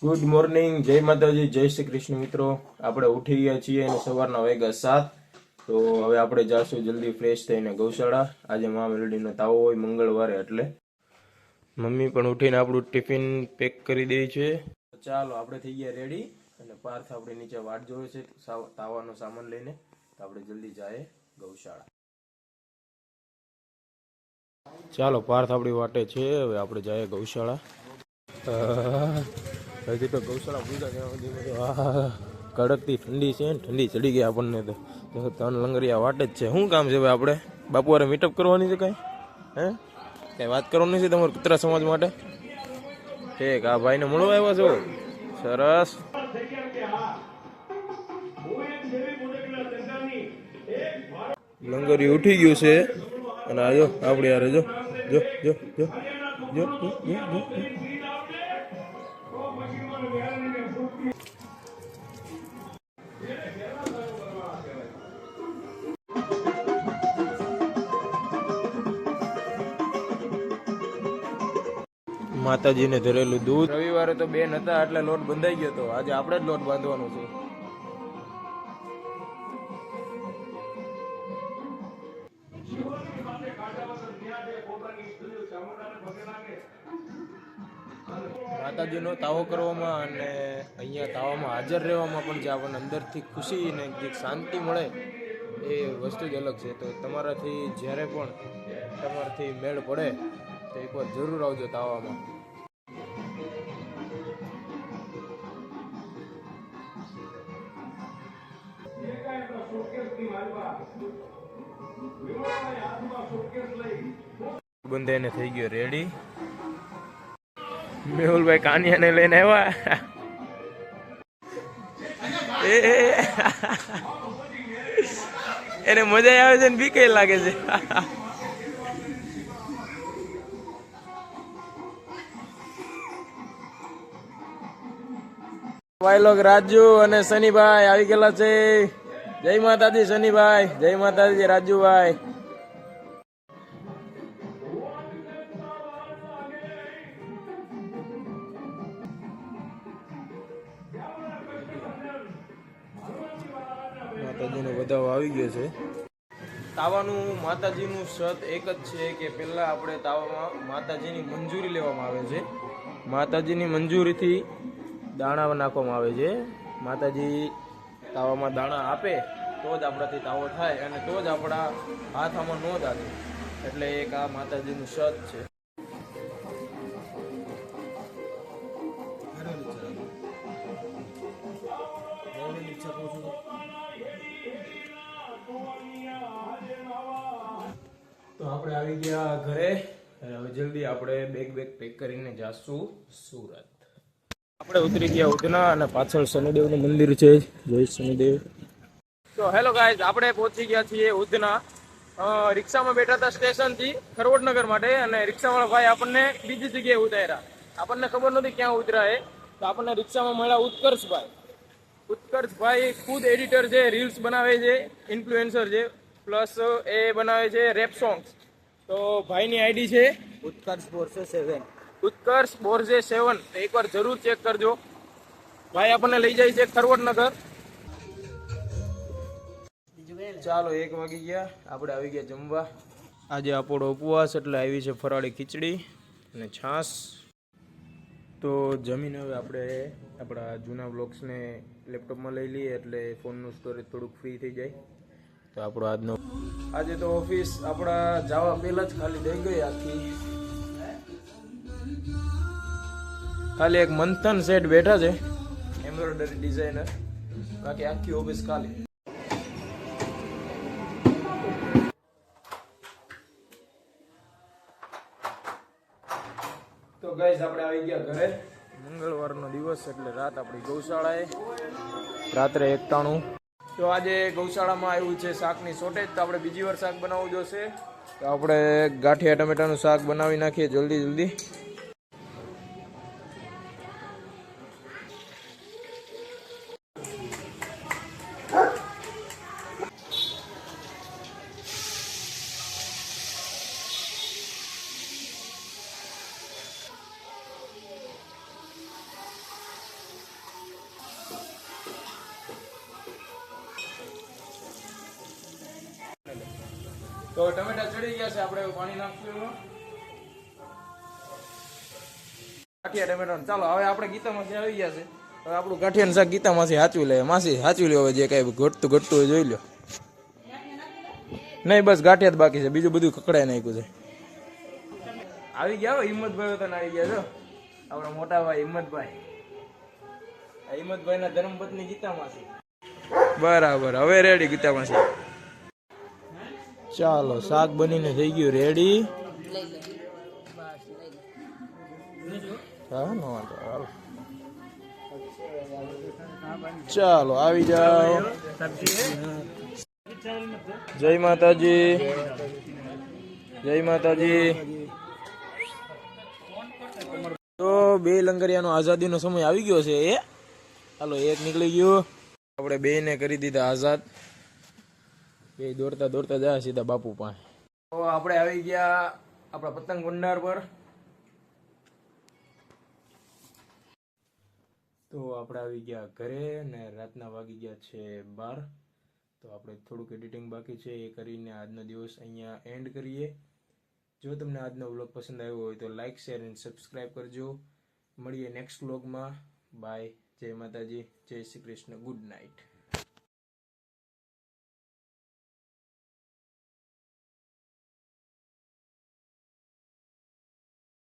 Good morning, જય માતાજી, જય શ્રી કૃષ્ણ મિત્રો. આપણે ઉઠી ગયા છીએ અને સવારના વાગ્યા 7. તો હવે આપણે જાશું જલ્દી ફ્રેશ થઈને ગૌશાળા. આજે મા મેલડીનો તાવો હોય મંગળવારે, એટલે મમ્મી પણ ઉઠીને આપણું ટિફિન પેક કરી દે છે. ચાલો આપણે થઈ ગયા રેડી અને પાર્થ આપણે નીચે વાટ જોવે છે તાવાનો સામાન લઈને. તો આપણે જલ્દી જાય ગૌશાળા. ચાલો, પાર્થ આપણી વાટે છે. હવે આપણે જાય ગૌશાળા. હજી તો ગૌશાળા પૂજા ત્યાં સુધી કડકતી ઠંડી છે ને, ઠંડી ચડી ગઈ આપણને. તો ત્રણ લંગરિયા વાટે જ છે. શું કામ છે ભાઈ? આપણે બાપુવારે મીટઅપ કરવાની છે કાંઈ? કાંઈ વાત કરવાની છે તમારા કૂતરા સમાજ માટે? ઠીક, આ ભાઈને મળવા આવ્યા છો? સરસ. લંગરી ઉઠી ગયું છે અને આજો આપણે યાર જો જો જો જો જો જો માતાજીને ધરેલું દૂધ. રવિવારે તો બેન હતા એટલે લોટ બંધાઈ ગયો હતો. આજે આપણે જ લોટ બાંધવાનો છે. માતાજીનો તાવો કરવામાં અને અહીંયા તાવામાં હાજર રહેવામાં પણ જે આપણને અંદરથી ખુશી અને જે શાંતિ મળે એ વસ્તુ જ અલગ છે. તો તમારાથી જ્યારે પણ તમારાથી મેળ પડે તો એકવાર જરૂર આવજો તાવામાં. બંધાઈને થઈ ગયો રેડી. મેહુલભાઈ કાનિયાને લઈને આવ્યા. એને મજા આવે છે ને બી કઈ લાગે છે. ભાઈ લોગ રાજુ અને શનિભાઈ આવી ગયેલા છે. જય માતાજી શનિભાઈ, જય માતાજી રાજુભાઈ. માતાજીનો વધાવો આવી ગયો છે. તાવાનું માતાજીનું સત એક જ છે કે પહેલા આપણે તાવામાં માતાજીની મંજૂરી લેવામાં આવે છે. માતાજીની મંજૂરીથી દાણા નાખવામાં આવે છે. માતાજી તાવામાં દાણા આપે તો જ આપણાથી તાવો થાય અને તો જ આપણા હાથ આમાં ન દાદે. એટલે એક આ માતાજીનું સત છે. તો આપણે આવી ગયા ઘરે. હવે જલ્દી આપણે બેગ પેક કરીને જાશું સુરત. આપણે ઉતરી ગયા ઉધના અને પાછળ શનિદેવનું મંદિર છે. જય શનિદેવ. તો હેલો ગાઈઝ, આપણે પહોંચી ગયા છીએ ઉધના. રિક્ષામાં બેઠા હતા સ્ટેશનથી ખરવડનગર માટે અને રિક્ષાવાળા ભાઈ આપણને બીજી જગ્યાએ ઉતાર્યા. આપણને ખબર નથી ક્યાં ઉતર્યા એ. તો આપણને રિક્ષામાં મળ્યા ઉત્કર્ષભાઈ. ઉત્કર્ષભાઈ ખુદ એડિટર છે, રીલ્સ બનાવે છે, ઇન્ફ્લુએન્સર છે, પ્લસ એ બનાવે છે રેપ સોંગ્સ. તો ભાઈની આઈડી છે ઉત્કર્ષ બોરસે 7. ઉત્કર્ષ બોરસે 7. એકવાર જરૂર ચેક કરજો. ભાઈ આપણને લઈ જાય છે ખરવડનગર. ચાલો, 1 વાગી ગયા. આપણે આવી ગયા જમવા. આજે આપણો ઉપવાસ એટલે આવી છે ફરાળી ખીચડી અને છાશ. તો જમીને હવે આપણે આપણા જૂના બ્લોગ્સને લેપટોપમાં લઈ લઈએ એટલે ફોનનું સ્ટોરેજ થોડુંક ફ્રી થઈ જાય. તો આપણો આજે તો ઓફિસ આપણા જવા પહેલા જ ખાલી થઈ ગઈ આખી. ખાલી એક મંથન સેટ બેઠા છે, એમ્બ્રોઇડરી ડિઝાઇનર. બાકી આખી ઓફિસ ખાલી. તો ગાઈઝ આપણે આવી ગયા ઘરે. મંગળવારનો દિવસ એટલે રાત આપણી ગૌશાળાએ. રાત્રે 91. તો આજે ગૌશાળામાં આવ્યું છે શાકની શોર્ટેજ. તો આપણે બીજી વાર શાક બનાવવું જોશે. તો આપણે ગાંઠિયા ટમેટાનું શાક બનાવી નાખીએ જલ્દી. તો ટમેટા ચડી ગયા છે, આપણે પાણી નાખશું એમાં. ગાંઠિયા ટમેટા. ચાલો હવે આપણે ગીતામાંથી આવી ગયા છે. હવે આપણું ગાંઠિયાનું શાક ગીતામાંથી સાચું લે. માસી સાચું લ્યો, હવે જે કઈ ઘટતું હોય જોઈ લો. નહીં બસ ગાંઠિયા જ બાકી છે, બીજું બધું કકડાઈ નાખ્યું છે. આવી ગયા હો હિંમતભાઈ તને આવી ગયા છો, આપણા મોટા ભાઈ હિંમતભાઈ. હિંમતભાઈ ના ધર્મપત્ની ગીતામાંથી. બરાબર, હવે રેડી ગીતામાંથી. ચાલો શાક બનીને થઈ ગયું રેડી. હા નો વાંધો, હાલો. ચાલો આવી જાઓ. જય માતાજી, જય માતાજી. તો બે લંગરિયાનો આઝાદીનો સમય આવી ગયો છે. એ હાલો એક નીકળી ગયો. આપણે બે ને કરી દીધા આઝાદ. બે દોડતા દોડતા જાય સીધા બાપુ પાસે. તો આપણે આવી ગયા આપણા પતંગ ભંડાર પર. તો આપણે આવી ગયા ઘરે ને રાતના વાગી ગયા છે 12. તો આપણે થોડુંક એડિટિંગ બાકી છે, એ કરીને આજનો દિવસ અહીંયા એન્ડ કરીએ. જો તમને આજનો વ્લોગ પસંદ આવ્યો હોય તો લાઇક શેર અને સબસ્ક્રાઈબ કરજો. મળીએ નેક્સ્ટ વ્લોગમાં. બાય. જય માતાજી, જય શ્રી કૃષ્ણ, ગુડ નાઇટ.